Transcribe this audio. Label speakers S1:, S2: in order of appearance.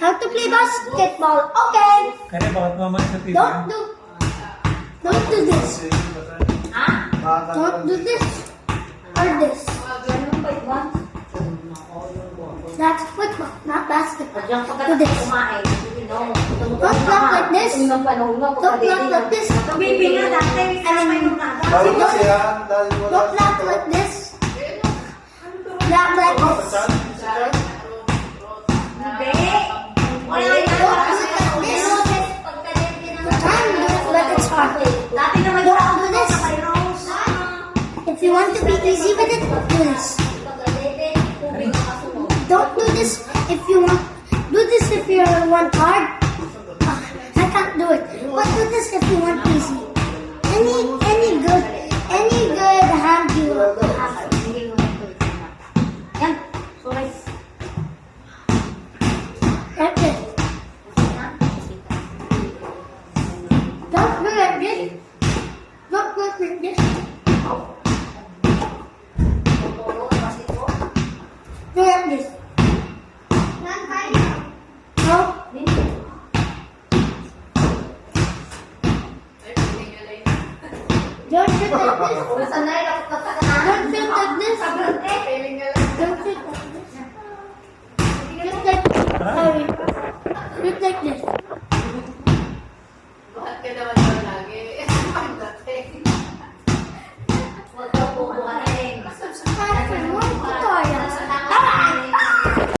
S1: how to play basketball. Okay.
S2: Kaya bakit naman sa TV?
S1: Don't do this. Don't do this or this. That's football, not basketball. Do this. Don't block like this. Don't block like this. Don't block like this. Block like this. If you want to be easy with it, do this. Don't do this if you want. Do this if you want hard. I can't do it. But do this if you want easy. Any good hand you have. Yan. Okay. Don't do like this. Don't do like this. Do like this. No. Don't sit like this. Don't sit like this. Don't sit like this. Just like, sorry. Just like this.